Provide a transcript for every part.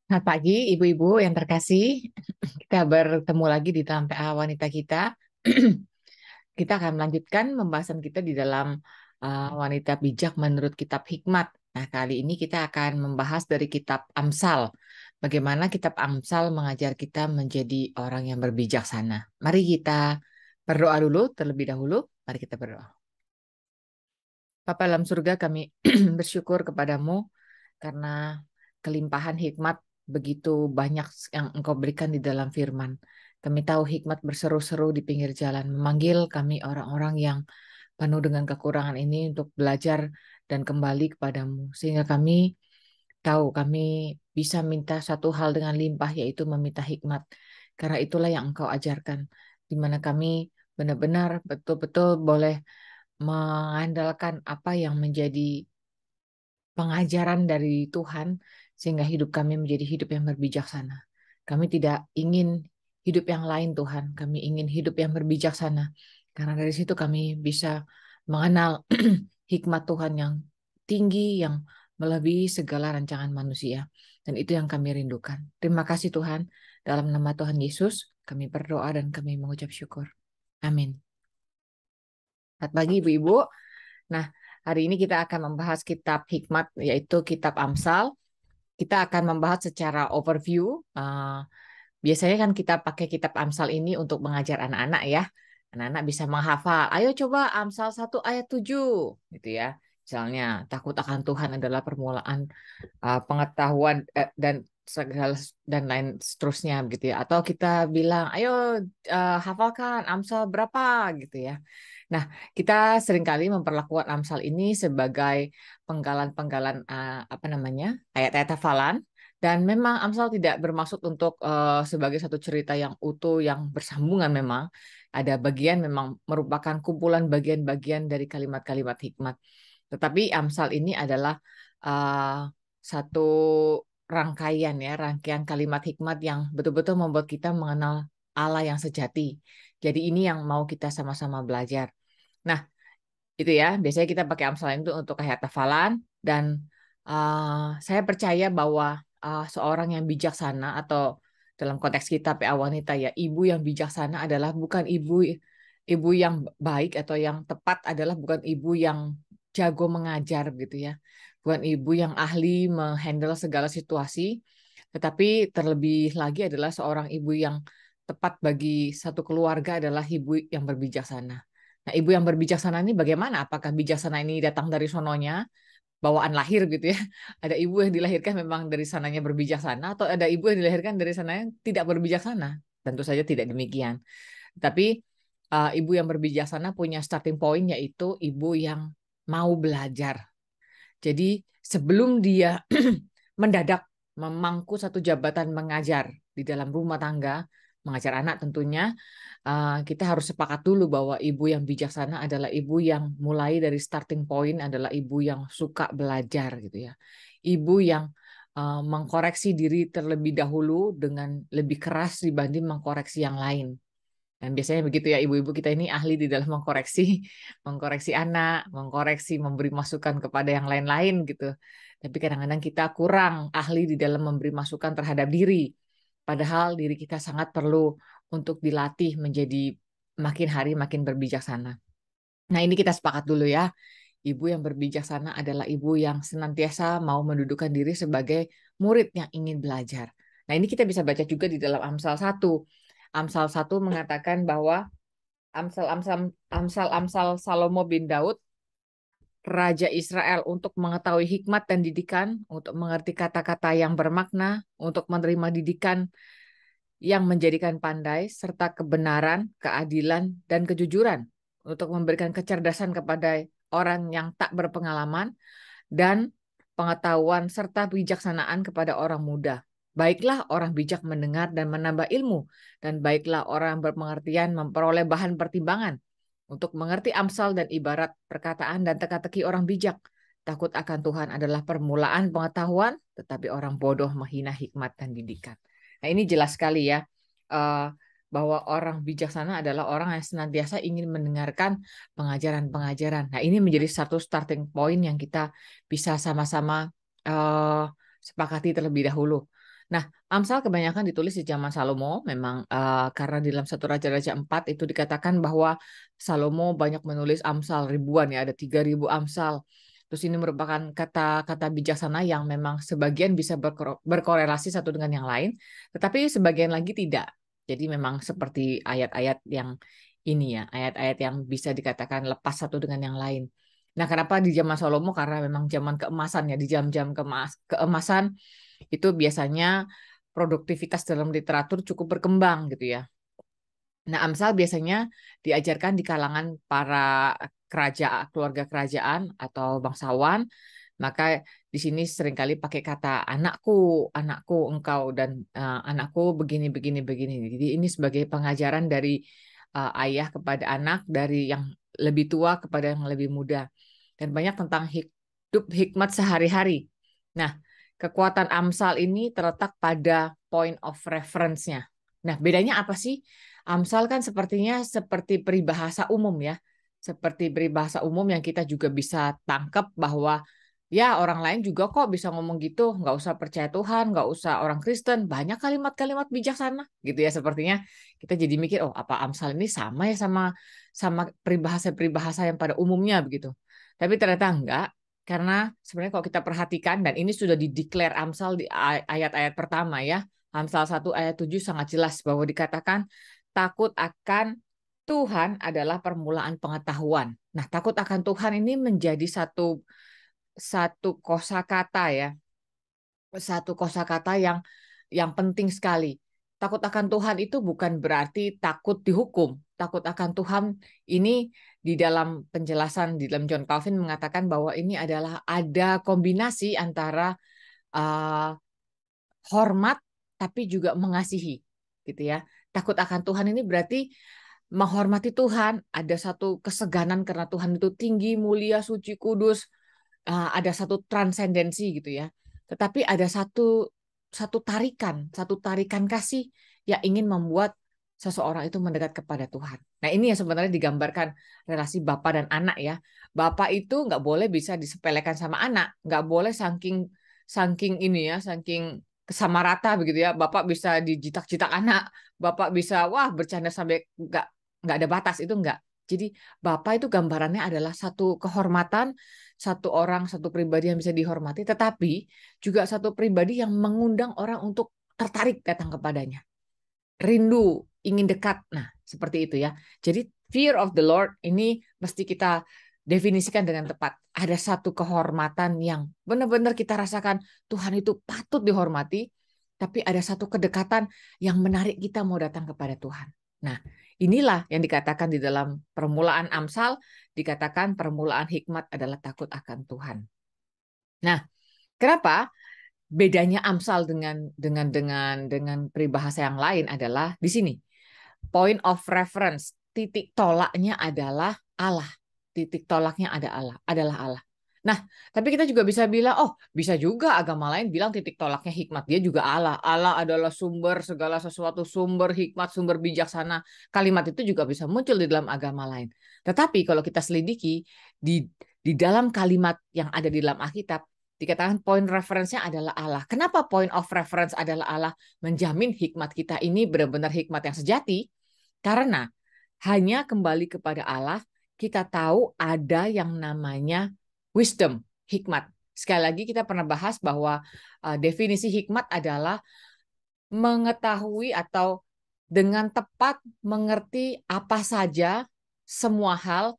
Selamat pagi, ibu-ibu yang terkasih. Kita bertemu lagi di dalam PA Wanita kita. Kita akan melanjutkan pembahasan kita di dalam Wanita Bijak menurut Kitab Hikmat. Nah, kali ini kita akan membahas dari Kitab Amsal. Bagaimana Kitab Amsal mengajar kita menjadi orang yang berbijaksana. Mari kita berdoa dulu terlebih dahulu. Mari kita berdoa. Bapa dalam surga, kami bersyukur kepadamu karena kelimpahan hikmat begitu banyak yang Engkau berikan di dalam firman. Kami tahu hikmat berseru-seru di pinggir jalan, memanggil kami orang-orang yang penuh dengan kekurangan ini untuk belajar dan kembali kepadamu. Sehingga kami tahu kami bisa minta satu hal dengan limpah, yaitu meminta hikmat. Karena itulah yang Engkau ajarkan, di mana kami benar-benar betul-betul boleh mengandalkan apa yang menjadi pengajaran dari Tuhan sehingga hidup kami menjadi hidup yang berbijaksana. Kami tidak ingin hidup yang lain, Tuhan. Kami ingin hidup yang berbijaksana. Karena dari situ kami bisa mengenal hikmat Tuhan yang tinggi, yang melebihi segala rancangan manusia. Dan itu yang kami rindukan. Terima kasih Tuhan. Dalam nama Tuhan Yesus, kami berdoa dan kami mengucap syukur. Amin. Selamat pagi Ibu-Ibu. Nah, hari ini kita akan membahas kitab hikmat, yaitu kitab Amsal. Kita akan membahas secara overview. Biasanya kan kita pakai kitab Amsal ini untuk mengajar anak-anak ya. Anak-anak bisa menghafal. Ayo coba Amsal 1 ayat 7, gitu ya. Misalnya, takut akan Tuhan adalah permulaan pengetahuan dan segala dan lain seterusnya gitu ya. Atau kita bilang, ayo hafalkan Amsal berapa gitu ya. Nah, kita seringkali memperlakukan Amsal ini sebagai penggalan-penggalan apa namanya ayat-ayat hafalan. Dan memang Amsal tidak bermaksud untuk sebagai satu cerita yang utuh, yang bersambungan memang. Ada bagian memang merupakan kumpulan bagian-bagian dari kalimat-kalimat hikmat. Tetapi Amsal ini adalah uh, satu rangkaian ya, rangkaian kalimat hikmat yang betul-betul membuat kita mengenal Allah yang sejati. Jadi ini yang mau kita sama-sama belajar. Nah, itu ya, biasanya kita pakai Amsal itu untuk kayak hafalan dan saya percaya bahwa seorang yang bijaksana atau dalam konteks kita PA wanita ya, ibu yang bijaksana adalah bukan ibu yang baik atau yang tepat adalah bukan ibu yang jago mengajar gitu ya. Bukan ibu yang ahli menghandle segala situasi, tetapi terlebih lagi adalah seorang ibu yang tepat bagi satu keluarga adalah ibu yang berbijaksana. Nah, ibu yang berbijaksana ini bagaimana? Apakah bijaksana ini datang dari sononya, bawaan lahir gitu ya? Ada ibu yang dilahirkan memang dari sananya berbijaksana, atau ada ibu yang dilahirkan dari sana yang tidak berbijaksana? Tentu saja tidak demikian. Tapi ibu yang berbijaksana punya starting point, yaitu ibu yang mau belajar. Jadi sebelum dia mendadak memangku satu jabatan mengajar di dalam rumah tangga, mengajar anak tentunya, kita harus sepakat dulu bahwa ibu yang bijaksana adalah ibu yang mulai dari starting point adalah ibu yang suka belajar gitu ya. Ibu yang mengkoreksi diri terlebih dahulu dengan lebih keras dibanding mengkoreksi yang lain. Dan biasanya begitu ya, ibu-ibu kita ini ahli di dalam mengkoreksi, mengkoreksi anak, mengkoreksi, memberi masukan kepada yang lain-lain gitu. Tapi kadang-kadang kita kurang ahli di dalam memberi masukan terhadap diri. Padahal diri kita sangat perlu untuk dilatih menjadi makin hari makin berbijaksana. Nah, ini kita sepakat dulu ya. Ibu yang berbijaksana adalah ibu yang senantiasa mau mendudukan diri sebagai murid yang ingin belajar. Nah, ini kita bisa baca juga di dalam Amsal 1. Amsal 1 mengatakan bahwa Amsal Salomo bin Daud, Raja Israel, untuk mengetahui hikmat dan didikan, untuk mengerti kata-kata yang bermakna, untuk menerima didikan yang menjadikan pandai, serta kebenaran, keadilan, dan kejujuran, untuk memberikan kecerdasan kepada orang yang tak berpengalaman, dan pengetahuan serta bijaksanaan kepada orang muda. Baiklah orang bijak mendengar dan menambah ilmu, dan baiklah orang berpengertian memperoleh bahan pertimbangan. Untuk mengerti amsal dan ibarat perkataan dan teka-teki orang bijak. Takut akan Tuhan adalah permulaan pengetahuan, tetapi orang bodoh menghina hikmat dan didikan. Nah, ini jelas sekali ya, eh, bahwa orang bijaksana adalah orang yang senantiasa ingin mendengarkan pengajaran-pengajaran. Nah, ini menjadi satu starting point yang kita bisa sama-sama sepakati terlebih dahulu. Nah, Amsal kebanyakan ditulis di zaman Salomo, memang karena di dalam 1 Raja-Raja 4 itu dikatakan bahwa Salomo banyak menulis Amsal ribuan ya, ada 3.000 Amsal. Terus ini merupakan kata-kata bijaksana yang memang sebagian bisa berkorelasi satu dengan yang lain, tetapi sebagian lagi tidak. Jadi memang seperti ayat-ayat yang ini ya, ayat-ayat yang bisa dikatakan lepas satu dengan yang lain. Nah, kenapa di zaman Salomo? Karena memang zaman keemasan ya, di jam-jam keemasan itu biasanya produktivitas dalam literatur cukup berkembang gitu ya. Nah, Amsal biasanya diajarkan di kalangan para keluarga kerajaan atau bangsawan. Maka di sini seringkali pakai kata anakku, anakku engkau dan anakku begini begini begini. Jadi ini sebagai pengajaran dari ayah kepada anak, dari yang lebih tua kepada yang lebih muda. Dan banyak tentang hidup hikmat sehari-hari. Nah, kekuatan Amsal ini terletak pada point of reference-nya. Nah, bedanya apa sih? Amsal kan sepertinya seperti peribahasa umum ya. Seperti peribahasa umum yang kita juga bisa tangkap bahwa ya orang lain juga kok bisa ngomong gitu, nggak usah percaya Tuhan, nggak usah orang Kristen, banyak kalimat-kalimat bijaksana gitu ya. Sepertinya kita jadi mikir, oh apa Amsal ini sama ya sama sama peribahasa-peribahasa yang pada umumnya begitu. Tapi ternyata enggak, karena sebenarnya kalau kita perhatikan dan ini sudah dideklar Amsal di ayat-ayat pertama ya. Amsal 1 ayat 7 sangat jelas bahwa dikatakan takut akan Tuhan adalah permulaan pengetahuan. Nah, takut akan Tuhan ini menjadi satu satu kosakata ya, satu kosakata yang penting sekali. Takut akan Tuhan itu bukan berarti takut dihukum. Takut akan Tuhan ini di dalam penjelasan di dalam John Calvin mengatakan bahwa ini adalah ada kombinasi antara uh, hormat tapi juga mengasihi, gitu ya. Takut akan Tuhan ini berarti menghormati Tuhan, ada satu keseganan karena Tuhan itu tinggi, mulia, suci, kudus, ada satu transendensi gitu ya. Tetapi ada satu tarikan kasih yang ingin membuat seseorang itu mendekat kepada Tuhan. Nah, ini yang sebenarnya digambarkan relasi bapak dan anak ya. Bapak itu nggak boleh bisa disepelekan sama anak, nggak boleh saking saking ini ya, saking kesamarata begitu ya. Bapak bisa dijitak-jitak anak, bapak bisa wah bercanda sampai nggak ada batas itu nggak. Jadi bapak itu gambarannya adalah satu kehormatan, satu orang, satu pribadi yang bisa dihormati, tetapi juga satu pribadi yang mengundang orang untuk tertarik datang kepadanya. Rindu, ingin dekat. Nah, seperti itu ya. Jadi fear of the Lord ini mesti kita definisikan dengan tepat. Ada satu kehormatan yang benar-benar kita rasakan Tuhan itu patut dihormati, tapi ada satu kedekatan yang menarik kita mau datang kepada Tuhan. Nah, inilah yang dikatakan di dalam permulaan Amsal, dikatakan permulaan hikmat adalah takut akan Tuhan. Nah, kenapa bedanya Amsal dengan peribahasa yang lain adalah di sini. Point of reference, titik tolaknya adalah Allah. Titik tolaknya adalah Allah. Nah, tapi kita juga bisa bilang, oh, bisa juga agama lain bilang titik tolaknya hikmat. Dia juga Allah. Allah adalah sumber segala sesuatu, sumber hikmat, sumber bijaksana. Kalimat itu juga bisa muncul di dalam agama lain. Tetapi kalau kita selidiki di dalam kalimat yang ada di dalam Alkitab, dikatakan point reference-nya adalah Allah. Kenapa point of reference adalah Allah? Menjamin hikmat kita ini benar-benar hikmat yang sejati. Karena hanya kembali kepada Allah, kita tahu ada yang namanya wisdom, hikmat. Sekali lagi kita pernah bahas bahwa definisi hikmat adalah mengetahui atau dengan tepat mengerti apa saja semua hal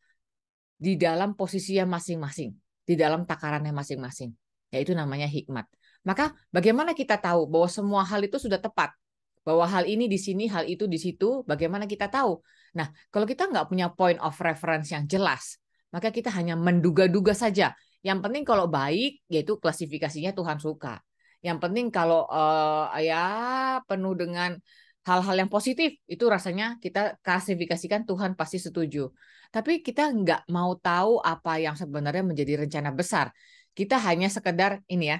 di dalam posisinya masing-masing, di dalam takarannya masing-masing. Yaitu namanya hikmat. Maka bagaimana kita tahu bahwa semua hal itu sudah tepat? Bahwa hal ini di sini, hal itu di situ, bagaimana kita tahu? Nah, kalau kita nggak punya point of reference yang jelas, maka kita hanya menduga-duga saja. Yang penting kalau baik, yaitu klasifikasinya Tuhan suka. Yang penting kalau ya penuh dengan hal-hal yang positif, itu rasanya kita klasifikasikan Tuhan pasti setuju. Tapi kita nggak mau tahu apa yang sebenarnya menjadi rencana besar. Kita hanya sekedar ini ya,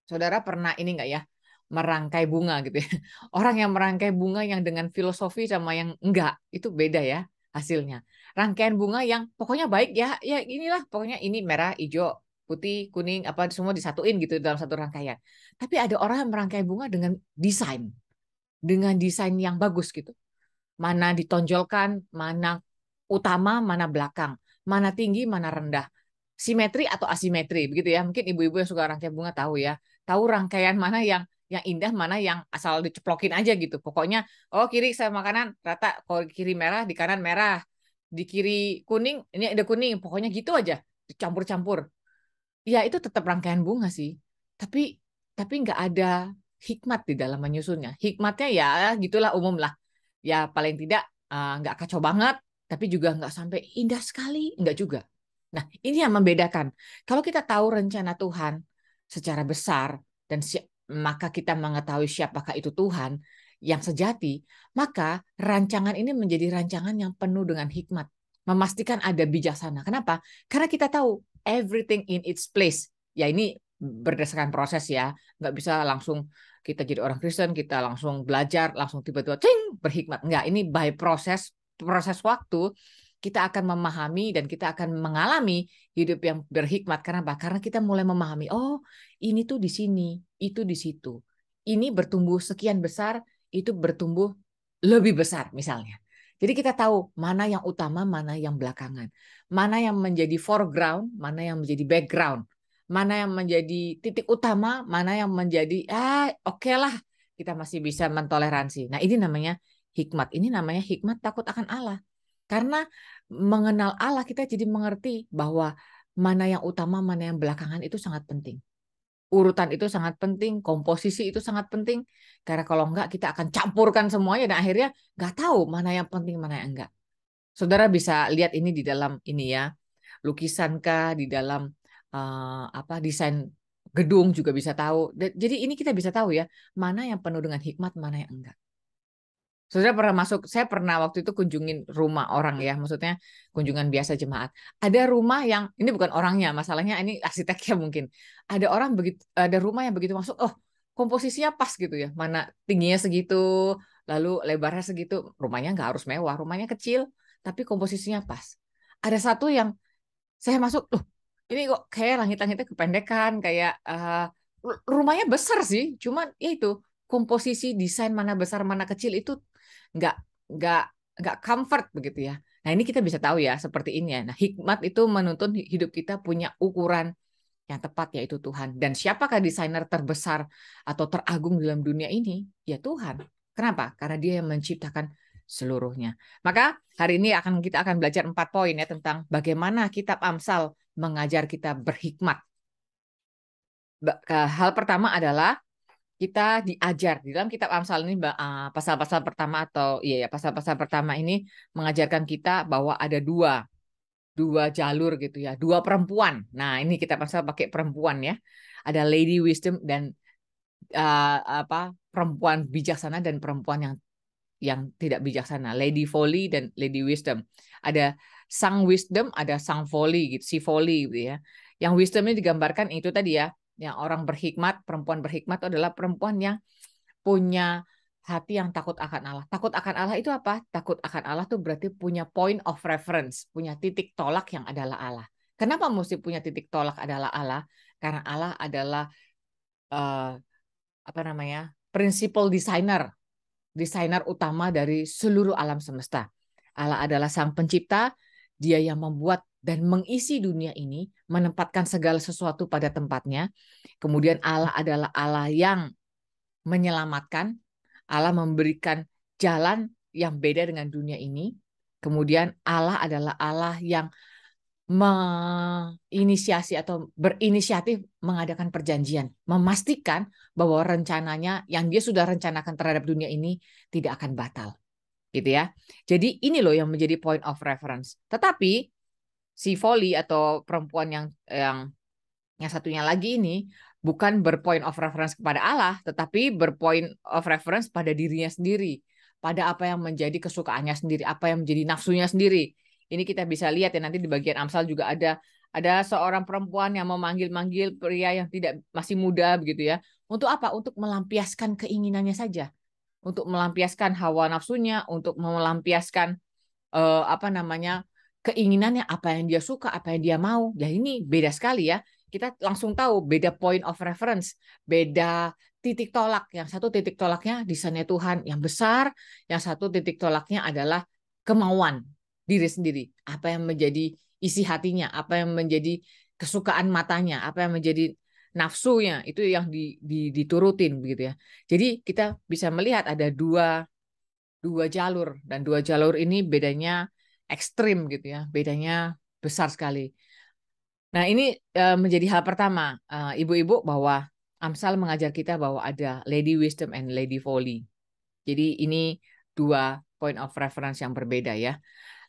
saudara pernah ini nggak ya, merangkai bunga gitu ya. Orang yang merangkai bunga yang dengan filosofi sama yang enggak, itu beda ya hasilnya. Rangkaian bunga yang pokoknya baik ya, ya inilah pokoknya ini merah, hijau, putih, kuning, apa semua disatuin gitu dalam satu rangkaian. Tapi ada orang yang merangkai bunga dengan desain yang bagus gitu. Mana ditonjolkan, mana utama, mana belakang, mana tinggi, mana rendah, simetri atau asimetri, begitu ya. Mungkin ibu-ibu yang suka rangkai bunga tahu ya, tahu rangkaian mana yang indah, mana yang asal diceplokin aja gitu. Pokoknya, oh kiri saya makanan rata, kalau kiri merah di kanan merah, di kiri kuning, ini ada kuning, pokoknya gitu aja, dicampur-campur. Ya itu tetap rangkaian bunga sih, tapi nggak ada hikmat di dalam menyusunnya. Hikmatnya ya gitulah umum lah. Ya paling tidak nggak kacau banget, tapi juga nggak sampai indah sekali, nggak juga. Nah ini yang membedakan. Kalau kita tahu rencana Tuhan secara besar dan maka kita mengetahui siapakah itu Tuhan yang sejati, maka rancangan ini menjadi rancangan yang penuh dengan hikmat. Memastikan ada bijaksana. Kenapa? Karena kita tahu everything in its place. Ya ini berdasarkan proses ya, nggak bisa langsung kita jadi orang Kristen, kita langsung belajar, langsung tiba-tiba cing berhikmat. Enggak, ini by proses waktu kita akan memahami dan kita akan mengalami hidup yang berhikmat. Kenapa? Karena kita mulai memahami, oh ini tuh di sini, itu di situ. Ini bertumbuh sekian besar, itu bertumbuh lebih besar misalnya. Jadi kita tahu mana yang utama, mana yang belakangan. Mana yang menjadi foreground, mana yang menjadi background. Mana yang menjadi titik utama, mana yang menjadi, oke lah, kita masih bisa mentoleransi. Nah ini namanya hikmat. Ini namanya hikmat takut akan Allah. Karena mengenal Allah kita jadi mengerti bahwa mana yang utama, mana yang belakangan itu sangat penting. Urutan itu sangat penting, komposisi itu sangat penting. Karena kalau enggak kita akan campurkan semuanya dan akhirnya nggak tahu mana yang penting, mana yang enggak. Saudara bisa lihat ini di dalam ini ya, lukisan kah, di dalam desain gedung juga bisa tahu. Jadi ini kita bisa tahu ya, mana yang penuh dengan hikmat, mana yang enggak. Saudara pernah masuk, saya pernah waktu itu kunjungin rumah orang ya, maksudnya kunjungan biasa jemaat. Ada rumah yang, ini bukan orangnya, masalahnya ini arsiteknya mungkin. Ada rumah yang begitu masuk, oh komposisinya pas gitu ya, mana tingginya segitu, lalu lebarnya segitu, rumahnya nggak harus mewah, rumahnya kecil, tapi komposisinya pas. Ada satu yang saya masuk, loh ini kok kayak langit-langitnya kependekan, kayak rumahnya besar sih, cuman ya itu komposisi desain mana besar mana kecil itu nggak nggak nggak comfort begitu ya. Nah ini kita bisa tahu ya seperti ini ya. Nah hikmat itu menuntun hidup kita punya ukuran yang tepat yaitu Tuhan. Dan siapakah desainer terbesar atau teragung dalam dunia ini? Ya Tuhan. Kenapa? Karena Dia yang menciptakan seluruhnya. Maka hari ini kita akan belajar 4 poin ya tentang bagaimana kitab Amsal mengajar kita berhikmat. Hal pertama adalah kita diajar di dalam kitab Amsal ini pasal-pasal pertama atau iya ya pasal-pasal pertama ini mengajarkan kita bahwa ada dua jalur gitu ya, dua perempuan. Nah, ini kitab Amsal pakai perempuan ya. Ada Lady Wisdom dan perempuan bijaksana dan perempuan yang tidak bijaksana, Lady Folly dan Lady Wisdom. Ada Sang Wisdom, ada Sang Folly gitu, si Folly gitu ya. Yang wisdom ini digambarkan itu tadi ya, yang orang berhikmat, perempuan berhikmat adalah perempuan yang punya hati yang takut akan Allah. Takut akan Allah itu apa? Takut akan Allah itu berarti punya point of reference, punya titik tolak yang adalah Allah. Kenapa mesti punya titik tolak adalah Allah? Karena Allah adalah uh, principal designer, desainer utama dari seluruh alam semesta. Allah adalah sang pencipta, Dia yang membuat dan mengisi dunia ini, menempatkan segala sesuatu pada tempatnya. Kemudian Allah adalah Allah yang menyelamatkan, Allah memberikan jalan yang beda dengan dunia ini. Kemudian Allah adalah Allah yang menginisiasi atau berinisiatif mengadakan perjanjian, memastikan bahwa rencananya yang Dia sudah rencanakan terhadap dunia ini tidak akan batal. Gitu ya. Jadi ini loh yang menjadi point of reference. Tetapi si Folly atau perempuan yang satunya lagi ini bukan berpoint of reference kepada Allah, tetapi berpoint of reference pada dirinya sendiri, pada apa yang menjadi kesukaannya sendiri, apa yang menjadi nafsunya sendiri. Ini kita bisa lihat ya nanti di bagian Amsal juga ada seorang perempuan yang memanggil-manggil pria yang tidak masih muda begitu ya. Untuk apa? Untuk melampiaskan keinginannya saja, untuk melampiaskan hawa nafsunya, untuk melampiaskan keinginannya, apa yang dia suka, apa yang dia mau. Ya ini beda sekali ya. kita langsung tahu beda point of reference, beda titik tolak. Yang satu titik tolaknya desainnya Tuhan yang besar, yang satu titik tolaknya adalah kemauan diri sendiri. Apa yang menjadi isi hatinya, apa yang menjadi kesukaan matanya, apa yang menjadi nafsunya, itu yang diturutin begitu ya. Jadi kita bisa melihat ada dua jalur, dan dua jalur ini bedanya ekstrim gitu ya, bedanya besar sekali. Nah, ini menjadi hal pertama, ibu-ibu, bahwa Amsal mengajar kita bahwa ada Lady Wisdom and Lady Folly. Jadi ini dua point of reference yang berbeda ya.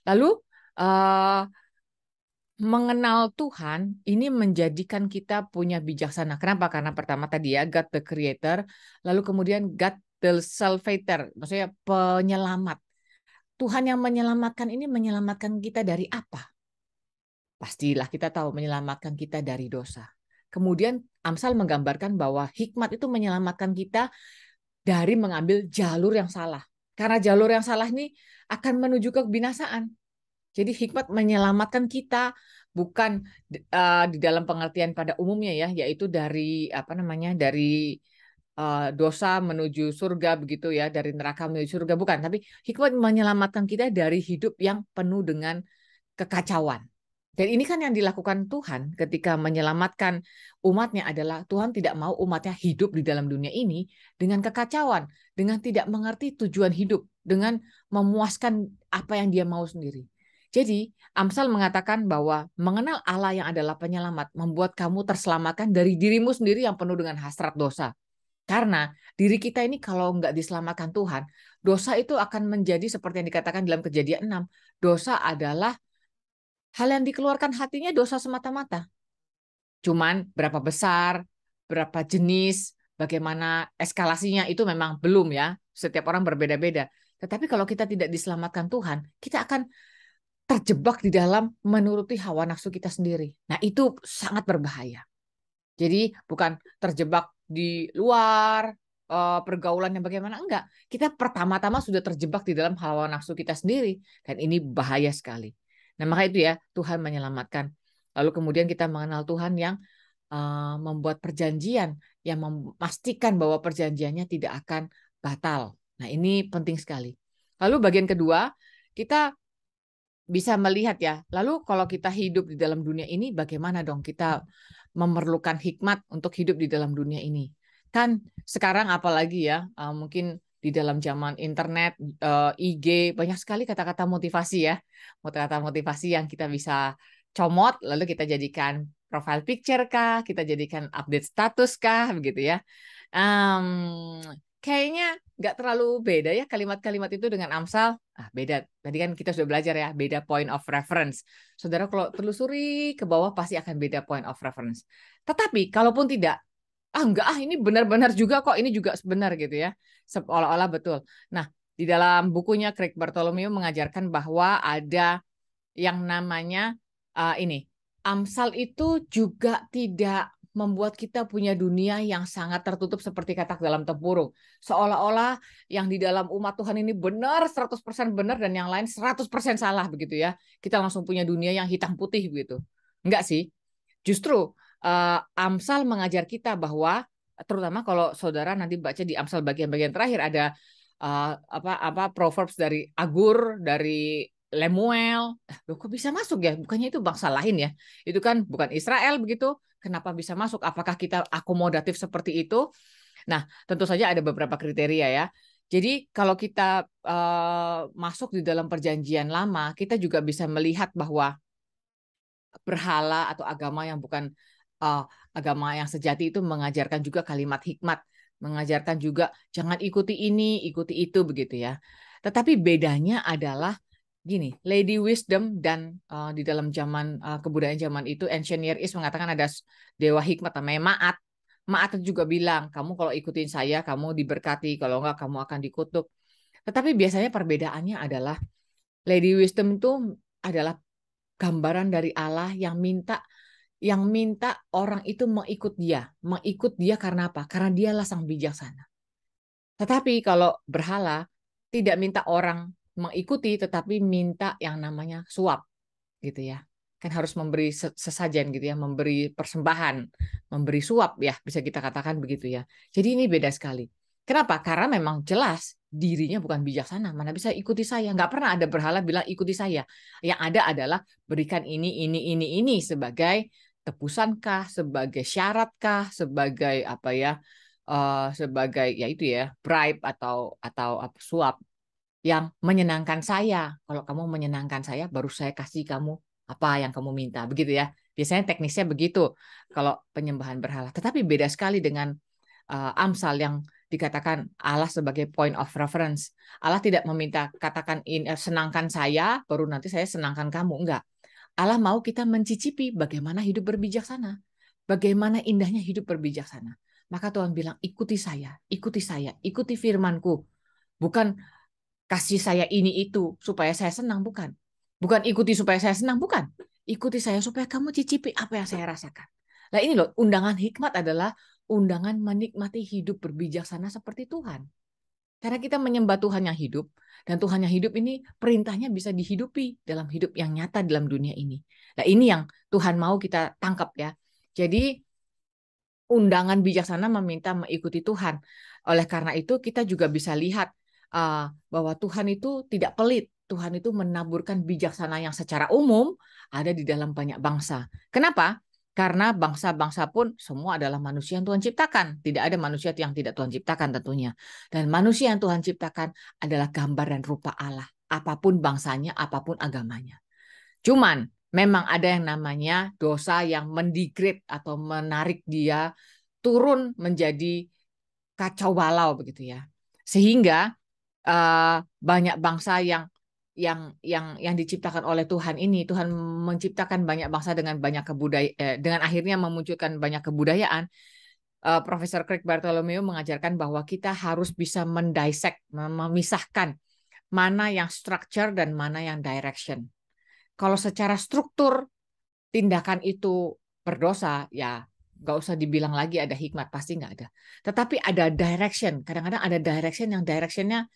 Lalu eh, mengenal Tuhan ini menjadikan kita punya bijaksana. Kenapa? Karena pertama tadi ya, God the Creator, lalu kemudian God the Salvator, maksudnya penyelamat. Tuhan yang menyelamatkan ini menyelamatkan kita dari apa? Pastilah kita tahu menyelamatkan kita dari dosa. Kemudian Amsal menggambarkan bahwa hikmat itu menyelamatkan kita dari mengambil jalur yang salah. Karena jalur yang salah ini akan menuju ke kebinasaan. Jadi hikmat menyelamatkan kita bukan di dalam pengertian pada umumnya ya, yaitu dari apa namanya, dari dosa menuju surga begitu ya, dari neraka menuju surga, bukan. Tapi hikmat menyelamatkan kita dari hidup yang penuh dengan kekacauan. Dan ini kan yang dilakukan Tuhan ketika menyelamatkan umatnya adalah Tuhan tidak mau umatnya hidup di dalam dunia ini dengan kekacauan, dengan tidak mengerti tujuan hidup, dengan memuaskan apa yang dia mau sendiri. Jadi Amsal mengatakan bahwa mengenal Allah yang adalah penyelamat membuat kamu terselamatkan dari dirimu sendiri yang penuh dengan hasrat dosa. Karena diri kita ini kalau nggak diselamatkan Tuhan, dosa itu akan menjadi seperti yang dikatakan dalam Kejadian 6. Dosa adalah hal yang dikeluarkan hatinya dosa semata-mata. Cuman berapa besar, berapa jenis, bagaimana eskalasinya itu memang belum ya. Setiap orang berbeda-beda. Tetapi kalau kita tidak diselamatkan Tuhan, kita akan terjebak di dalam menuruti hawa nafsu kita sendiri. Nah, itu sangat berbahaya. Jadi bukan terjebak di luar pergaulan yang bagaimana, enggak. Kita pertama-tama sudah terjebak di dalam hawa nafsu kita sendiri, dan ini bahaya sekali. Nah, maka itu ya Tuhan menyelamatkan. Lalu kemudian kita mengenal Tuhan yang membuat perjanjian, yang memastikan bahwa perjanjiannya tidak akan batal. Nah, ini penting sekali. Lalu bagian kedua, kita bisa melihat ya. Lalu kalau kita hidup di dalam dunia ini, bagaimana dong kita memerlukan hikmat untuk hidup di dalam dunia ini? Kan sekarang apalagi ya, mungkin di dalam zaman internet, IG, banyak sekali kata-kata motivasi ya. Kata-kata motivasi yang kita bisa comot, lalu kita jadikan profile picture kah, kita jadikan update status kah, begitu ya. Um, Kayaknya nggak terlalu beda ya kalimat-kalimat itu dengan Amsal. Beda. Tadi kan kita sudah belajar ya, beda point of reference. Saudara kalau telusuri ke bawah pasti akan beda point of reference. Tetapi kalaupun tidak, enggak, ini benar-benar juga kok, ini juga benar gitu ya. Seolah-olah betul. Nah, di dalam bukunya Craig Bartholomew mengajarkan bahwa ada yang namanya ini. Amsal itu juga tidak membuat kita punya dunia yang sangat tertutup seperti katak dalam tempurung. Seolah-olah yang di dalam umat Tuhan ini benar, 100% benar, dan yang lain 100% salah begitu ya. Kita langsung punya dunia yang hitam putih begitu. Enggak sih. Justru Amsal mengajar kita bahwa, terutama kalau saudara nanti baca di Amsal bagian-bagian terakhir, ada apa Proverbs dari Agur, dari Lemuel. Loh, kok bisa masuk ya? Bukannya itu bangsa lain ya? Itu kan bukan Israel begitu. Kenapa bisa masuk? Apakah kita akomodatif seperti itu? Nah, tentu saja ada beberapa kriteria ya. Jadi kalau kita masuk di dalam perjanjian lama, kita juga bisa melihat bahwa berhala atau agama yang bukan uh, agama yang sejati itu mengajarkan juga kalimat hikmat, mengajarkan juga jangan ikuti ini, ikuti itu begitu ya. Tetapi bedanya adalah gini, Lady Wisdom dan di dalam zaman kebudayaan zaman itu Ancient Near East mengatakan ada dewa hikmat namanya Ma'at. Ma'at juga bilang, kamu kalau ikutin saya kamu diberkati, kalau enggak kamu akan dikutuk. Tetapi biasanya perbedaannya adalah Lady Wisdom itu adalah gambaran dari Allah yang minta orang itu mengikut dia karena apa? Karena dialah sang bijaksana. Tetapi kalau berhala tidak minta orang mengikuti, tetapi minta yang namanya suap, gitu ya. kan harus memberi sesajen gitu ya, memberi persembahan, memberi suap ya, bisa kita katakan begitu ya. Jadi ini beda sekali. Kenapa? Karena memang jelas dirinya bukan bijaksana. Mana bisa ikuti saya? Nggak pernah ada berhala bilang ikuti saya. Yang ada adalah berikan ini sebagai tebusankah, sebagai syaratkah, sebagai apa ya, sebagai ya itu ya bribe atau apa, suap yang menyenangkan saya. Kalau kamu menyenangkan saya, baru saya kasih kamu apa yang kamu minta. Begitu ya. Biasanya teknisnya begitu kalau penyembahan berhala. Tetapi beda sekali dengan Amsal yang dikatakan Allah sebagai point of reference. Allah tidak meminta katakan senangkan saya, baru nanti saya senangkan kamu. Enggak. Allah mau kita mencicipi bagaimana hidup berbijaksana. Bagaimana indahnya hidup berbijaksana. Maka Tuhan bilang, ikuti saya, ikuti firmanku. Bukan kasih saya ini itu supaya saya senang, bukan. Bukan ikuti supaya saya senang, bukan. Ikuti saya supaya kamu cicipi apa yang saya rasakan. Nah ini loh, undangan hikmat adalah undangan menikmati hidup berbijaksana seperti Tuhan. Karena kita menyembah Tuhan yang hidup, dan Tuhan yang hidup ini perintahnya bisa dihidupi dalam hidup yang nyata dalam dunia ini. Nah ini yang Tuhan mau kita tangkap ya. Jadi undangan bijaksana meminta mengikuti Tuhan. Oleh karena itu kita juga bisa lihat bahwa Tuhan itu tidak pelit. Tuhan itu menaburkan bijaksana yang secara umum ada di dalam banyak bangsa. Kenapa? Karena bangsa-bangsa pun semua adalah manusia yang Tuhan ciptakan. Tidak ada manusia yang tidak Tuhan ciptakan tentunya. Dan manusia yang Tuhan ciptakan adalah gambar dan rupa Allah. Apapun bangsanya, apapun agamanya. Cuman memang ada yang namanya dosa yang mendegrade atau menarik dia turun menjadi kacau balau begitu ya. Sehingga banyak bangsa yang diciptakan oleh Tuhan ini, Tuhan menciptakan banyak bangsa dengan banyak dengan akhirnya memunculkan banyak kebudayaan. Profesor Craig Bartholomew mengajarkan bahwa kita harus bisa mendissect, memisahkan mana yang structure dan mana yang direction. Kalau secara struktur tindakan itu berdosa, ya nggak usah dibilang lagi ada hikmat, pasti nggak ada. Tetapi ada direction, kadang-kadang ada direction yang directionnya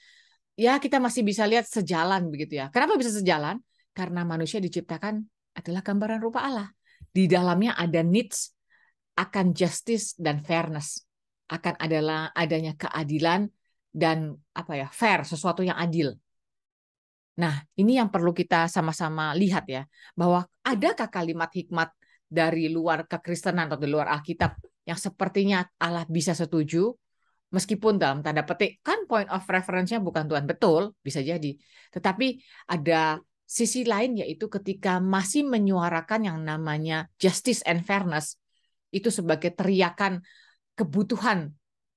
ya kita masih bisa lihat sejalan begitu ya. Kenapa bisa sejalan? Karena manusia diciptakan adalah gambaran rupa Allah. Di dalamnya ada needs akan justice dan fairness, akan adanya keadilan dan apa ya, fair, sesuatu yang adil. Nah, ini yang perlu kita sama-sama lihat ya, bahwa adakah kalimat hikmat dari luar kekristenan atau di luar Alkitab yang sepertinya Allah bisa setuju, meskipun dalam tanda petik, kan point of reference-nya bukan Tuhan, betul, bisa jadi. Tetapi ada sisi lain, yaitu ketika masih menyuarakan yang namanya justice and fairness, itu sebagai teriakan kebutuhan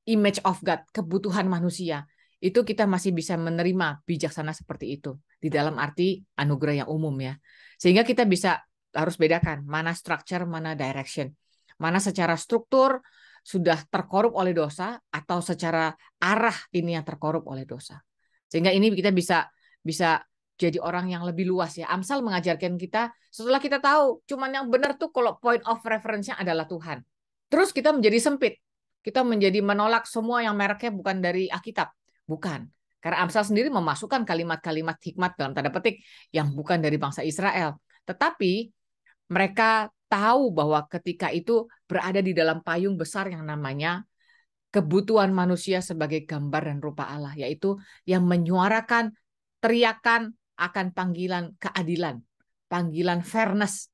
image of God, kebutuhan manusia, itu kita masih bisa menerima bijaksana seperti itu di dalam arti anugerah yang umum ya. Sehingga kita bisa harus bedakan mana structure, mana direction. Mana secara struktur sudah terkorup oleh dosa atau secara arah ini yang terkorup oleh dosa. Sehingga ini kita bisa jadi orang yang lebih luas ya. Amsal mengajarkan kita setelah kita tahu cuman yang benar tuh kalau point of reference-nya adalah Tuhan. Terus kita menjadi sempit. Kita menjadi menolak semua yang mereknya bukan dari Alkitab. Bukan. Karena Amsal sendiri memasukkan kalimat-kalimat hikmat dalam tanda petik yang bukan dari bangsa Israel. Tetapi mereka tahu bahwa ketika itu berada di dalam payung besar yang namanya kebutuhan manusia sebagai gambar dan rupa Allah, yaitu yang menyuarakan teriakan akan panggilan keadilan, panggilan fairness,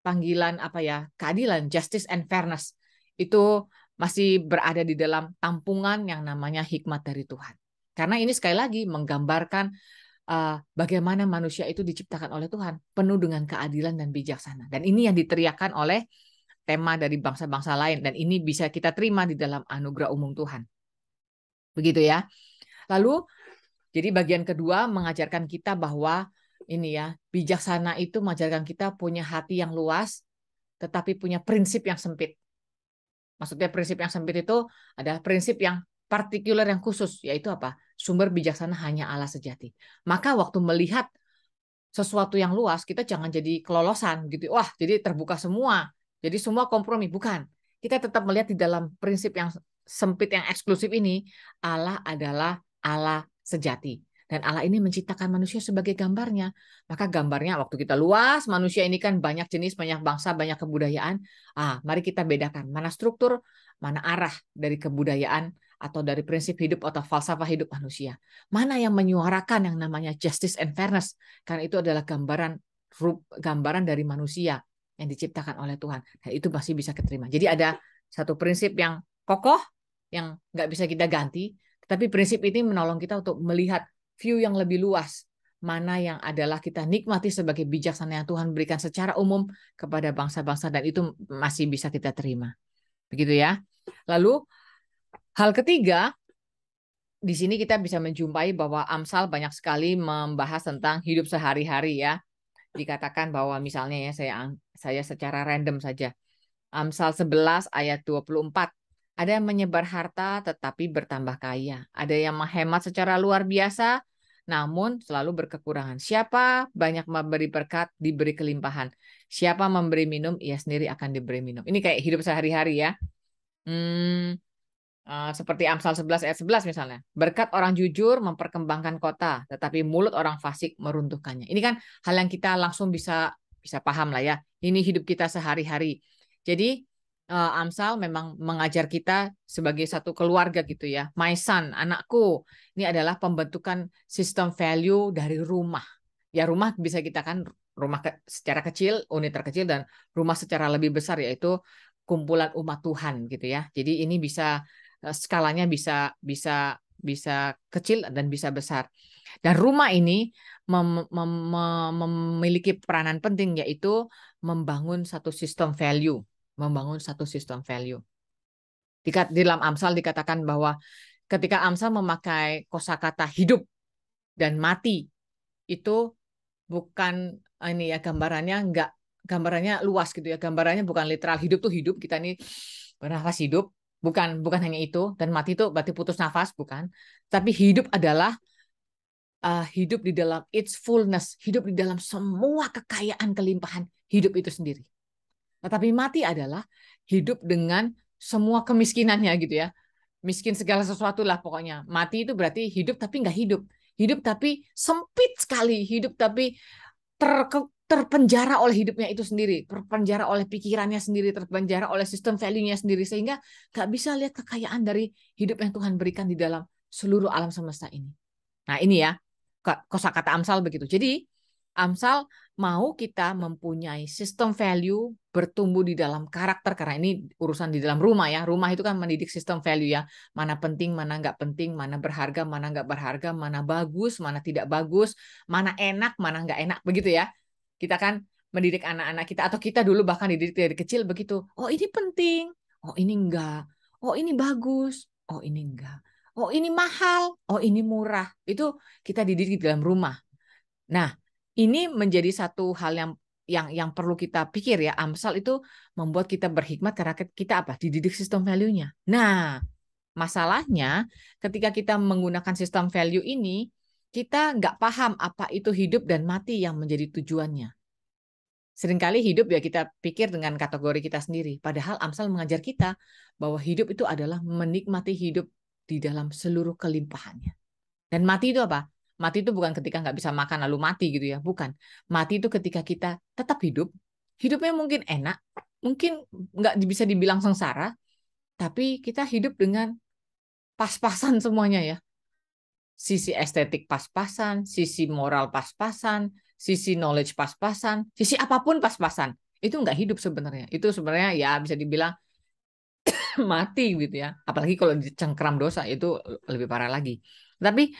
panggilan apa ya, keadilan, justice and fairness. Itu masih berada di dalam tampungan yang namanya hikmat dari Tuhan. Karena ini sekali lagi menggambarkan bagaimana manusia itu diciptakan oleh Tuhan, penuh dengan keadilan dan bijaksana. Dan ini yang diteriakan oleh tema dari bangsa-bangsa lain. Dan ini bisa kita terima di dalam anugerah umum Tuhan. Begitu ya. Lalu, jadi bagian kedua mengajarkan kita bahwa ini ya, bijaksana itu mengajarkan kita punya hati yang luas, tetapi punya prinsip yang sempit. Maksudnya prinsip yang sempit itu adalah prinsip yang partikular yang khusus, yaitu apa? Sumber bijaksana hanya Allah sejati. Maka waktu melihat sesuatu yang luas, kita jangan jadi kelolosan gitu. Wah, jadi terbuka semua. Jadi semua kompromi, bukan. Kita tetap melihat di dalam prinsip yang sempit yang eksklusif ini, Allah adalah Allah sejati. Dan Allah ini menciptakan manusia sebagai gambarnya. Maka gambarnya waktu kita luas, manusia ini kan banyak jenis, banyak bangsa, banyak kebudayaan. Mari kita bedakan mana struktur, mana arah dari kebudayaan atau dari prinsip hidup atau falsafah hidup manusia. Mana yang menyuarakan yang namanya justice and fairness. Karena itu adalah gambaran dari manusia yang diciptakan oleh Tuhan. Dan itu masih bisa diterima. Jadi ada satu prinsip yang kokoh, yang nggak bisa kita ganti. Tetapi prinsip ini menolong kita untuk melihat view yang lebih luas, mana yang adalah kita nikmati sebagai bijaksana yang Tuhan berikan secara umum kepada bangsa-bangsa, dan itu masih bisa kita terima. Begitu ya. Lalu hal ketiga, di sini kita bisa menjumpai bahwa Amsal banyak sekali membahas tentang hidup sehari-hari ya. Dikatakan bahwa misalnya ya, saya secara random saja. Amsal 11 ayat 24. Ada yang menyebar harta tetapi bertambah kaya. Ada yang menghemat secara luar biasa namun selalu berkekurangan. Siapa banyak memberi berkat, diberi kelimpahan. Siapa memberi minum, ia sendiri akan diberi minum. Ini kayak hidup sehari-hari ya. Seperti Amsal 11 ayat 11 misalnya. Berkat orang jujur memperkembangkan kota, tetapi mulut orang fasik meruntuhkannya. Ini kan hal yang kita langsung bisa paham lah ya. Ini hidup kita sehari-hari. Jadi Amsal memang mengajar kita sebagai satu keluarga gitu ya. My son, anakku. Ini adalah pembentukan sistem value dari rumah. Ya rumah bisa kita kan rumah secara kecil, unit terkecil, dan rumah secara lebih besar yaitu kumpulan umat Tuhan gitu ya. Jadi ini bisa skalanya bisa kecil dan bisa besar. Dan rumah ini memiliki peranan penting yaitu membangun satu sistem value. Di dalam Amsal dikatakan bahwa ketika Amsal memakai kosakata hidup dan mati, itu bukan ini ya, gambarannya luas gitu ya. Gambarannya bukan literal hidup tuh hidup, kita ini bernafas hidup, bukan hanya itu, dan mati itu berarti putus nafas, bukan. Tapi hidup adalah hidup di dalam its fullness, hidup di dalam semua kekayaan kelimpahan hidup itu sendiri. Tetapi mati adalah hidup dengan semua kemiskinannya gitu ya. Miskin segala sesuatu lah pokoknya. Mati itu berarti hidup tapi nggak hidup. Hidup tapi sempit sekali. Hidup tapi terpenjara oleh hidupnya itu sendiri. Terpenjara oleh pikirannya sendiri. Terpenjara oleh sistem value-nya sendiri. Sehingga nggak bisa lihat kekayaan dari hidup yang Tuhan berikan di dalam seluruh alam semesta ini. Nah ini ya, kosakata Amsal begitu. Jadi Amsal mau kita mempunyai sistem value, bertumbuh di dalam karakter, karena ini urusan di dalam rumah ya. Rumah itu kan mendidik sistem value ya. Mana penting, mana nggak penting, mana berharga, mana nggak berharga, mana bagus, mana tidak bagus, mana enak, mana nggak enak, begitu ya. Kita kan mendidik anak-anak kita, atau kita dulu bahkan dididik dari kecil begitu. Oh ini penting, oh ini enggak, oh ini bagus, oh ini enggak. Oh ini mahal, oh ini murah. Itu kita dididik di dalam rumah. Nah, ini menjadi satu hal yang perlu kita pikir ya. Amsal itu membuat kita berhikmat karena kita apa? Dididik sistem value-nya. Nah, masalahnya ketika kita menggunakan sistem value ini, kita nggak paham apa itu hidup dan mati yang menjadi tujuannya. Seringkali hidup ya kita pikir dengan kategori kita sendiri. Padahal Amsal mengajar kita bahwa hidup itu adalah menikmati hidup di dalam seluruh kelimpahannya. Dan mati itu apa? Mati itu bukan ketika nggak bisa makan lalu mati gitu ya. Bukan. Mati itu ketika kita tetap hidup. Hidupnya mungkin enak. Mungkin nggak bisa dibilang sengsara. Tapi kita hidup dengan pas-pasan semuanya ya. Sisi estetik pas-pasan. Sisi moral pas-pasan. Sisi knowledge pas-pasan. Sisi apapun pas-pasan. Itu nggak hidup sebenarnya. Itu sebenarnya ya bisa dibilang mati gitu ya. Apalagi kalau dicengkram dosa itu lebih parah lagi. Tapi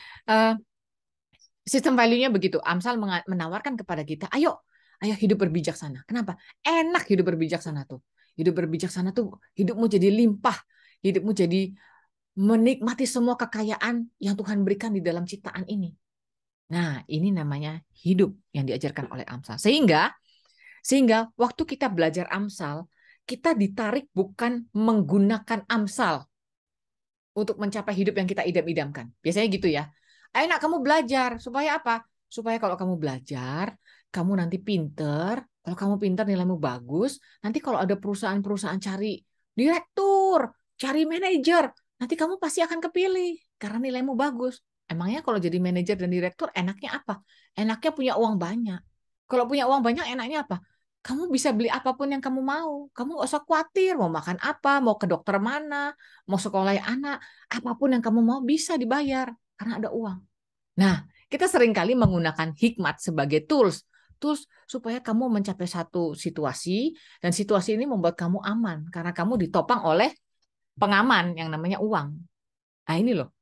sistem value-nya begitu. Amsal menawarkan kepada kita, ayo hidup berbijaksana. Kenapa? Enak hidup berbijaksana tuh. Hidup berbijaksana tuh hidupmu jadi limpah. Hidupmu jadi menikmati semua kekayaan yang Tuhan berikan di dalam ciptaan ini. Nah, ini namanya hidup yang diajarkan oleh Amsal. Sehingga waktu kita belajar Amsal, kita ditarik bukan menggunakan Amsal untuk mencapai hidup yang kita idam-idamkan. Biasanya gitu ya. Ayo nak kamu belajar. Supaya apa? Supaya kalau kamu belajar, kamu nanti pinter. Kalau kamu pinter nilaimu bagus. Nanti kalau ada perusahaan-perusahaan cari direktur, cari manajer, nanti kamu pasti akan kepilih. Karena nilaimu bagus. Emangnya kalau jadi manajer dan direktur enaknya apa? Enaknya punya uang banyak. Kalau punya uang banyak enaknya apa? Kamu bisa beli apapun yang kamu mau. Kamu gak usah khawatir mau makan apa, mau ke dokter mana, mau sekolah anak, apapun yang kamu mau bisa dibayar karena ada uang. Nah, kita seringkali menggunakan hikmat sebagai tools. Tools supaya kamu mencapai satu situasi, dan situasi ini membuat kamu aman, karena kamu ditopang oleh pengaman yang namanya uang. Nah ini loh,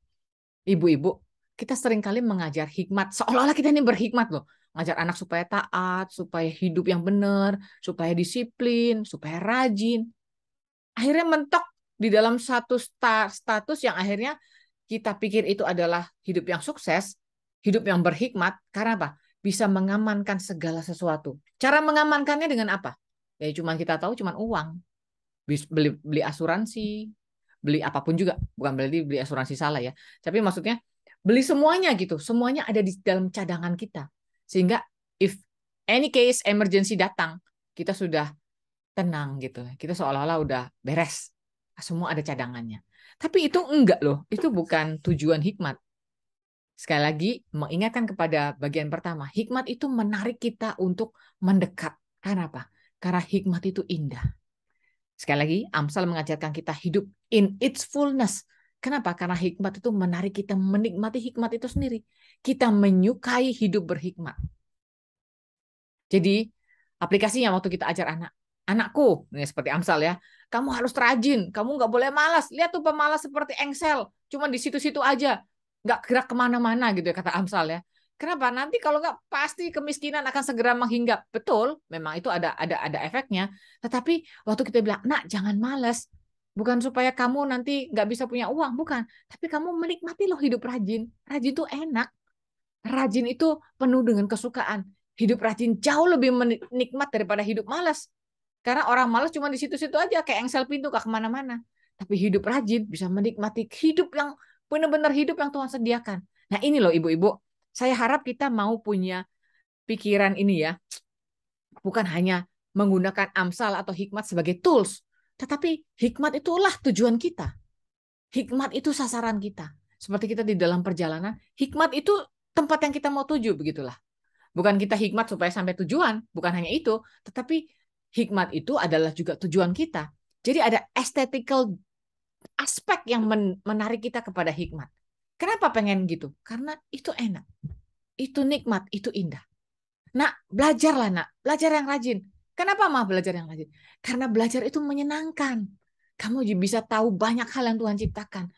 ibu-ibu, kita seringkali mengajar hikmat, seolah-olah kita ini berhikmat loh. Ngajar anak supaya taat, supaya hidup yang benar, supaya disiplin, supaya rajin. Akhirnya mentok di dalam satu status yang akhirnya kita pikir itu adalah hidup yang sukses, hidup yang berhikmat, karena apa? Bisa mengamankan segala sesuatu. Cara mengamankannya dengan apa? Ya cuma kita tahu cuma uang. Beli asuransi, beli apapun juga. Bukan beli asuransi salah ya. Tapi maksudnya beli semuanya gitu. Semuanya ada di dalam cadangan kita. Sehingga if any case emergency datang, kita sudah tenang gitu. Kita seolah-olah udah beres. Semua ada cadangannya. Tapi itu enggak loh. Itu bukan tujuan hikmat. Sekali lagi, mengingatkan kepada bagian pertama, hikmat itu menarik kita untuk mendekat. Karena apa? Karena hikmat itu indah. Sekali lagi, Amsal mengajarkan kita hidup in its fullness. Kenapa? Karena hikmat itu menarik kita menikmati hikmat itu sendiri. Kita menyukai hidup berhikmat. Jadi, aplikasinya waktu kita ajar anak, anakku, ini seperti Amsal ya, kamu harus rajin, kamu nggak boleh malas. Lihat tuh pemalas seperti engsel, cuma di situ-situ aja, nggak gerak kemana-mana gitu ya kata Amsal ya. Kenapa? Nanti kalau nggak pasti kemiskinan akan segera menghinggap. Betul, memang itu ada efeknya. Tetapi waktu kita bilang, nak jangan malas, bukan supaya kamu nanti nggak bisa punya uang, bukan. Tapi kamu menikmati loh hidup rajin. Rajin itu enak. Rajin itu penuh dengan kesukaan. Hidup rajin jauh lebih nikmat daripada hidup malas. Karena orang malas cuma di situ-situ aja, kayak engsel pintu, gak kemana-mana. Tapi hidup rajin bisa menikmati hidup yang benar-benar hidup yang Tuhan sediakan. Nah ini loh ibu-ibu, saya harap kita mau punya pikiran ini ya. Bukan hanya menggunakan Amsal atau hikmat sebagai tools. Tetapi hikmat itulah tujuan kita. Hikmat itu sasaran kita. Seperti kita di dalam perjalanan, hikmat itu tempat yang kita mau tuju, begitulah. Bukan kita hikmat supaya sampai tujuan, bukan hanya itu, tetapi hikmat itu adalah juga tujuan kita. Jadi ada aesthetical aspek yang menarik kita kepada hikmat. Kenapa pengen gitu? Karena itu enak, itu nikmat, itu indah. Nak, belajarlah nak, belajar yang rajin. Kenapa mah belajar yang rajin? Karena belajar itu menyenangkan. Kamu bisa tahu banyak hal yang Tuhan ciptakan.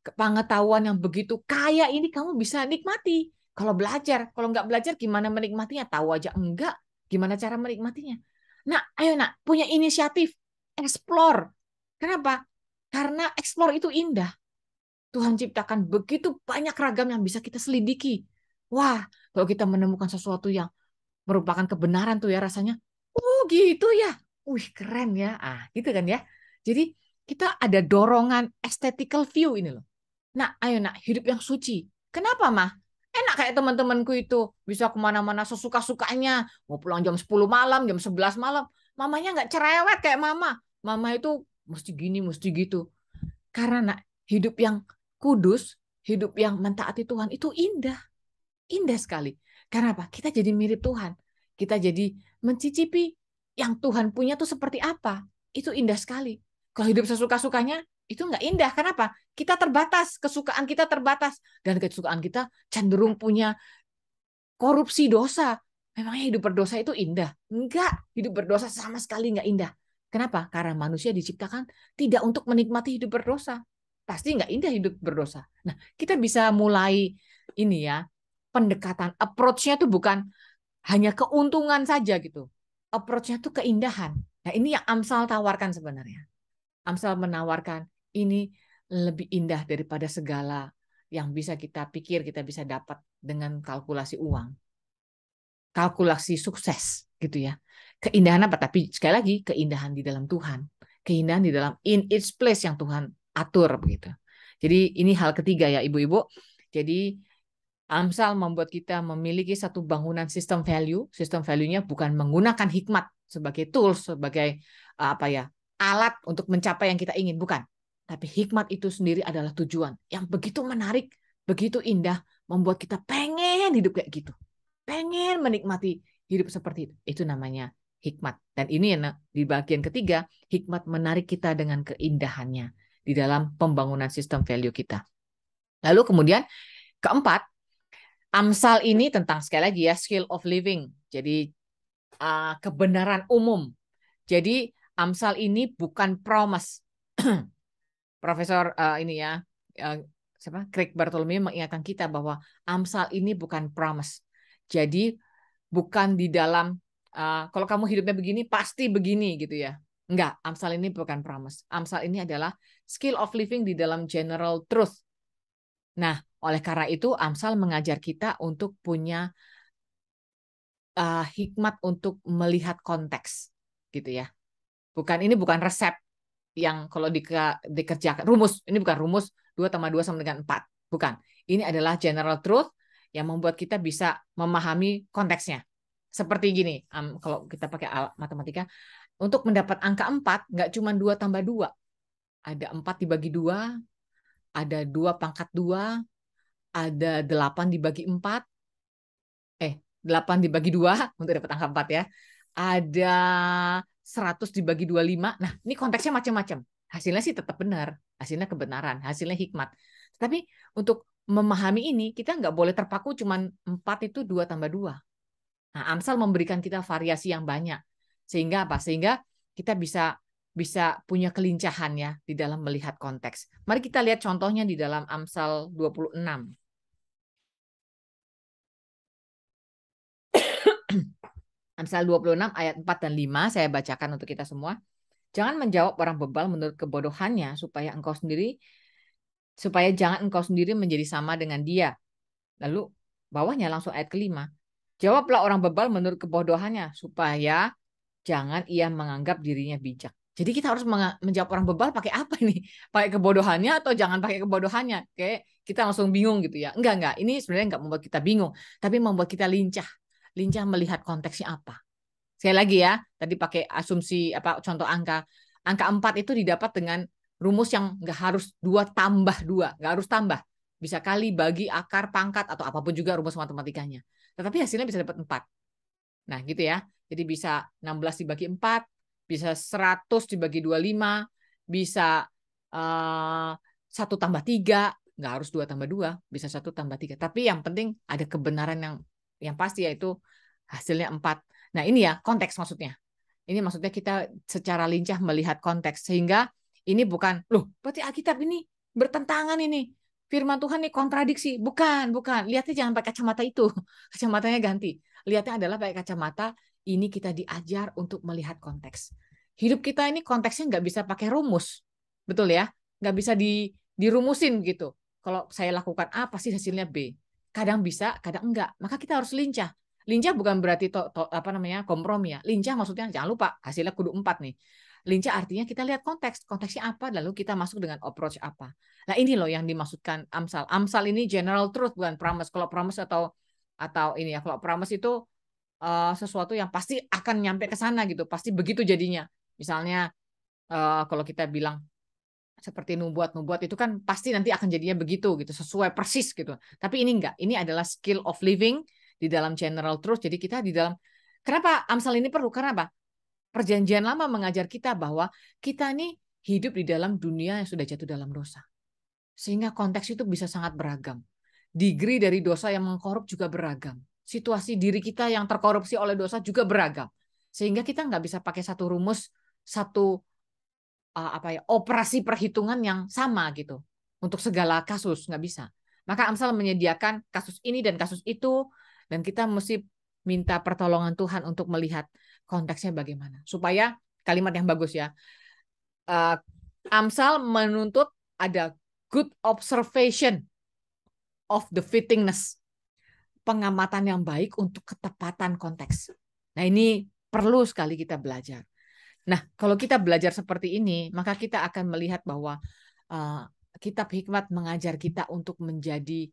Pengetahuan yang begitu kaya ini kamu bisa nikmati. Kalau belajar, kalau nggak belajar gimana menikmatinya? Tahu aja enggak, gimana cara menikmatinya? Nah, ayo nak, punya inisiatif, explore. Kenapa? Karena explore itu indah. Tuhan ciptakan begitu banyak ragam yang bisa kita selidiki. Wah, kalau kita menemukan sesuatu yang merupakan kebenaran tuh ya rasanya, oh gitu ya. Wih, keren ya. Ah, gitu kan ya. Jadi kita ada dorongan aesthetical view ini loh. Nah, ayo nak, hidup yang suci. Kenapa, mah? Enak kayak teman-temanku itu. Bisa kemana-mana sesuka-sukanya. Mau pulang jam 10 malam, jam 11 malam. Mamanya nggak cerewet kayak mama. Mama itu mesti gini, mesti gitu. Karena nak, hidup yang kudus, hidup yang mentaati Tuhan, itu indah. Indah sekali. Karena apa? Kita jadi mirip Tuhan. Kita jadi mencicipi yang Tuhan punya tuh seperti apa. Itu indah sekali. Kalau hidup sesuka-sukanya, itu nggak indah. Kenapa? Kita terbatas, kesukaan kita terbatas. Dan kesukaan kita cenderung punya korupsi dosa. Memangnya hidup berdosa itu indah? Enggak, hidup berdosa sama sekali nggak indah. Kenapa? Karena manusia diciptakan tidak untuk menikmati hidup berdosa. Pasti nggak indah hidup berdosa. Nah, kita bisa mulai ini ya, pendekatan, approach-nya tuh bukan hanya keuntungan saja gitu. Approach-nya tuh keindahan. Nah, ini yang Amsal tawarkan sebenarnya. Amsal menawarkan ini lebih indah daripada segala yang bisa kita pikir kita bisa dapat dengan kalkulasi uang, kalkulasi sukses gitu ya. Keindahan apa? Tapi sekali lagi keindahan di dalam Tuhan, keindahan di dalam in its place yang Tuhan atur begitu. Jadi ini hal ketiga ya ibu-ibu. Jadi Amsal membuat kita memiliki satu bangunan sistem value. Sistem value-nya bukan menggunakan hikmat sebagai tools, sebagai apa ya, alat untuk mencapai yang kita ingin, bukan. Tapi hikmat itu sendiri adalah tujuan yang begitu menarik, begitu indah, membuat kita pengen hidup kayak gitu. Pengen menikmati hidup seperti itu. Itu namanya hikmat. Dan ini di bagian ketiga, hikmat menarik kita dengan keindahannya di dalam pembangunan sistem value kita. Lalu kemudian keempat, Amsal ini tentang sekali lagi ya skill of living. Jadi kebenaran umum. Jadi Amsal ini bukan promise. Profesor ini ya siapa Craig Bartholomew mengingatkan kita bahwa Amsal ini bukan promise. Jadi bukan di dalam kalau kamu hidupnya begini pasti begini gitu ya. Enggak, Amsal ini bukan promise. Amsal ini adalah skill of living di dalam general truth. Nah, oleh karena itu Amsal mengajar kita untuk punya hikmat untuk melihat konteks gitu ya. Ini bukan resep yang kalau dikerjakan rumus, ini bukan rumus 2 tambah 2 sama dengan 4. Bukan. Ini adalah general truth yang membuat kita bisa memahami konteksnya. Seperti gini, kalau kita pakai alat matematika, untuk mendapat angka 4, nggak cuma 2 tambah 2. Ada 4 dibagi 2, ada 2 pangkat 2, ada 8 dibagi 4, 8 dibagi 2 untuk dapat angka 4 ya. Ada 100 dibagi 25. Nah, ini konteksnya macam-macam. Hasilnya sih tetap benar. Hasilnya kebenaran, hasilnya hikmat. Tapi untuk memahami ini, kita nggak boleh terpaku cuma 4 itu 2 tambah 2. Nah, Amsal memberikan kita variasi yang banyak. Sehingga apa? Sehingga kita bisa punya kelincahan ya di dalam melihat konteks. Mari kita lihat contohnya di dalam Amsal 26. Amsal 26 ayat 4 dan 5 saya bacakan untuk kita semua. Jangan menjawab orang bebal menurut kebodohannya supaya jangan engkau sendiri menjadi sama dengan dia. Lalu bawahnya langsung ayat kelima. Jawablah orang bebal menurut kebodohannya supaya jangan ia menganggap dirinya bijak. Jadi kita harus menjawab orang bebal pakai apa ini? Pakai kebodohannya atau jangan pakai kebodohannya? Kayak kita langsung bingung gitu ya. Enggak. Ini sebenarnya enggak membuat kita bingung, tapi membuat kita lincah. Lincah melihat konteksnya apa. Sekali lagi ya, tadi pakai asumsi contoh angka. Angka 4 itu didapat dengan rumus yang nggak harus 2 tambah 2, nggak harus tambah. Bisa kali, bagi, akar, pangkat, atau apapun juga rumus matematikanya. Tetapi hasilnya bisa dapat 4. Nah gitu ya, jadi bisa 16 dibagi 4, bisa 100 dibagi 25, bisa 1 tambah 3, nggak harus 2 tambah 2, bisa 1 tambah 3. Tapi yang penting ada kebenaran yang pasti yaitu hasilnya 4. Nah ini ya konteks maksudnya. Ini maksudnya kita secara lincah melihat konteks. Sehingga ini bukan, loh berarti Alkitab ini bertentangan ini. Firman Tuhan ini kontradiksi. Bukan. Lihatnya jangan pakai kacamata itu. Kacamatanya ganti. Lihatnya adalah pakai kacamata, ini kita diajar untuk melihat konteks. Hidup kita ini konteksnya nggak bisa pakai rumus. Betul ya? Nggak bisa dirumusin gitu. Kalau saya lakukan A, pasti hasilnya B. Kadang bisa, kadang enggak. Maka kita harus lincah. Lincah bukan berarti kompromi ya. Lincah maksudnya jangan lupa hasilnya kudu 4 nih. Lincah artinya kita lihat konteksnya apa, lalu kita masuk dengan approach apa. Nah ini loh yang dimaksudkan Amsal. Amsal ini general truth bukan promise. Kalau promise atau ini ya, kalau promise itu sesuatu yang pasti akan nyampe ke sana gitu, pasti begitu jadinya. Misalnya kalau kita bilang seperti nubuat itu kan pasti nanti akan jadinya begitu gitu, sesuai persis gitu. Tapi ini enggak, ini adalah skill of living di dalam general truth. Jadi kita di dalam, kenapa Amsal ini perlu? Karena apa? Perjanjian lama mengajar kita bahwa kita ini hidup di dalam dunia yang sudah jatuh dalam dosa. Sehingga konteks itu bisa sangat beragam. Degree dari dosa yang mengkorup juga beragam. Situasi diri kita yang terkorupsi oleh dosa juga beragam. Sehingga kita nggak bisa pakai satu rumus, satu operasi perhitungan yang sama gitu untuk segala kasus, nggak bisa. Maka Amsal menyediakan kasus ini dan kasus itu, dan kita mesti minta pertolongan Tuhan untuk melihat konteksnya bagaimana supaya kalimat yang bagus ya. Amsal menuntut ada good observation of the fittingness, pengamatan yang baik untuk ketepatan konteks. Nah ini perlu sekali kita belajar. Nah, kalau kita belajar seperti ini, maka kita akan melihat bahwa kitab hikmat mengajar kita untuk menjadi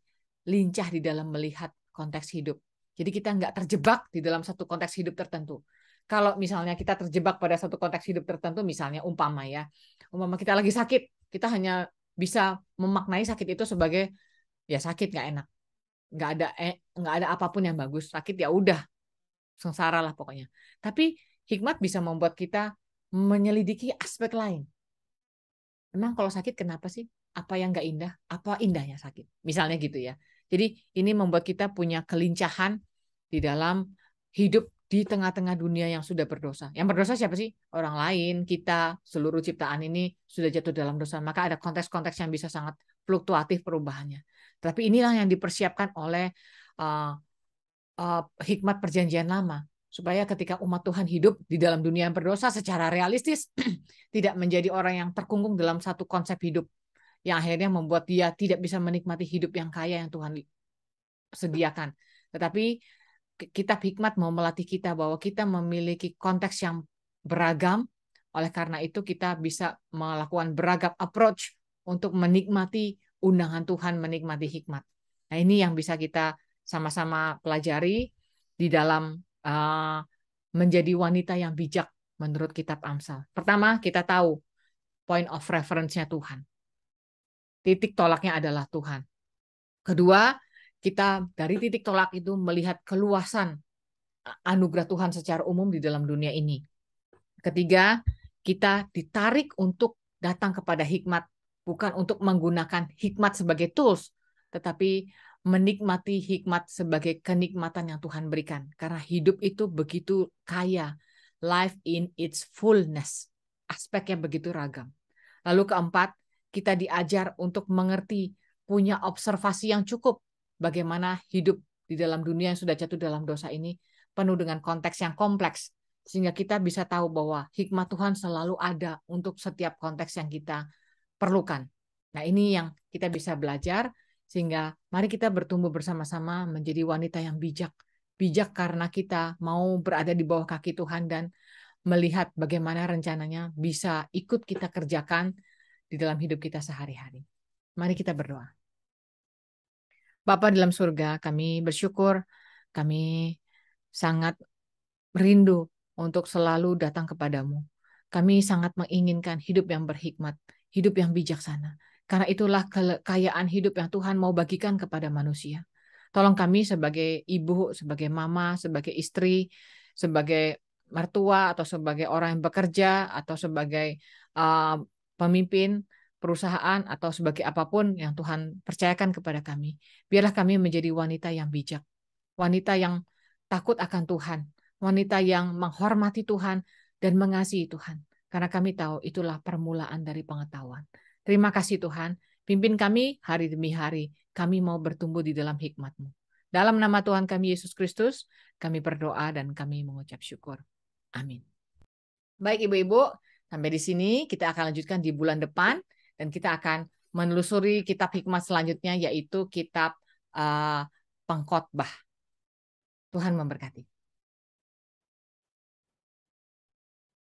lincah di dalam melihat konteks hidup. Jadi kita nggak terjebak di dalam satu konteks hidup tertentu. Kalau misalnya kita terjebak pada satu konteks hidup tertentu, misalnya umpama kita lagi sakit, kita hanya bisa memaknai sakit itu sebagai ya sakit nggak enak. nggak ada apapun yang bagus. Sakit ya udah, sengsara lah pokoknya. Tapi hikmat bisa membuat kita menyelidiki aspek lain. Memang kalau sakit kenapa sih? Apa yang nggak indah? Apa indahnya sakit? Misalnya gitu ya. Jadi ini membuat kita punya kelincahan di dalam hidup di tengah-tengah dunia yang sudah berdosa. Yang berdosa siapa sih? Orang lain, kita, seluruh ciptaan ini sudah jatuh dalam dosa. Maka ada konteks-konteks yang bisa sangat fluktuatif perubahannya. Tapi inilah yang dipersiapkan oleh uh, hikmat perjanjian lama. Supaya ketika umat Tuhan hidup di dalam dunia yang berdosa secara realistis, tidak menjadi orang yang terkungkung dalam satu konsep hidup yang akhirnya membuat dia tidak bisa menikmati hidup yang kaya yang Tuhan sediakan. Tetapi kitab hikmat mau melatih kita bahwa kita memiliki konteks yang beragam, oleh karena itu kita bisa melakukan beragam approach untuk menikmati undangan Tuhan, menikmati hikmat. Nah ini yang bisa kita sama-sama pelajari di dalam menjadi wanita yang bijak menurut kitab Amsal. Pertama, kita tahu point of reference-nya Tuhan. Titik tolaknya adalah Tuhan. Kedua, kita dari titik tolak itu melihat keluasan anugerah Tuhan secara umum di dalam dunia ini. Ketiga, kita ditarik untuk datang kepada hikmat, bukan untuk menggunakan hikmat sebagai tools, tetapi menikmati hikmat sebagai kenikmatan yang Tuhan berikan. Karena hidup itu begitu kaya, life in its fullness, aspeknya begitu ragam. Lalu keempat, kita diajar untuk mengerti, punya observasi yang cukup bagaimana hidup di dalam dunia yang sudah jatuh dalam dosa ini penuh dengan konteks yang kompleks, sehingga kita bisa tahu bahwa hikmat Tuhan selalu ada untuk setiap konteks yang kita perlukan. Nah, ini yang kita bisa belajar, sehingga mari kita bertumbuh bersama-sama menjadi wanita yang bijak. Bijak karena kita mau berada di bawah kaki Tuhan dan melihat bagaimana rencananya bisa ikut kita kerjakan di dalam hidup kita sehari-hari. Mari kita berdoa. Bapa dalam surga, kami bersyukur, kami sangat rindu untuk selalu datang kepadamu. Kami sangat menginginkan hidup yang berhikmat, hidup yang bijaksana. Karena itulah kekayaan hidup yang Tuhan mau bagikan kepada manusia. Tolong kami sebagai ibu, sebagai mama, sebagai istri, sebagai mertua, atau sebagai orang yang bekerja, atau sebagai pemimpin perusahaan, atau sebagai apapun yang Tuhan percayakan kepada kami. Biarlah kami menjadi wanita yang bijak, wanita yang takut akan Tuhan, wanita yang menghormati Tuhan dan mengasihi Tuhan. Karena kami tahu itulah permulaan dari pengetahuan. Terima kasih Tuhan, pimpin kami hari demi hari. Kami mau bertumbuh di dalam hikmat-Mu. Dalam nama Tuhan kami Yesus Kristus, kami berdoa dan kami mengucap syukur. Amin. Baik ibu-ibu, sampai di sini kita akan lanjutkan di bulan depan dan kita akan menelusuri kitab hikmat selanjutnya yaitu kitab Pengkhotbah. Tuhan memberkati.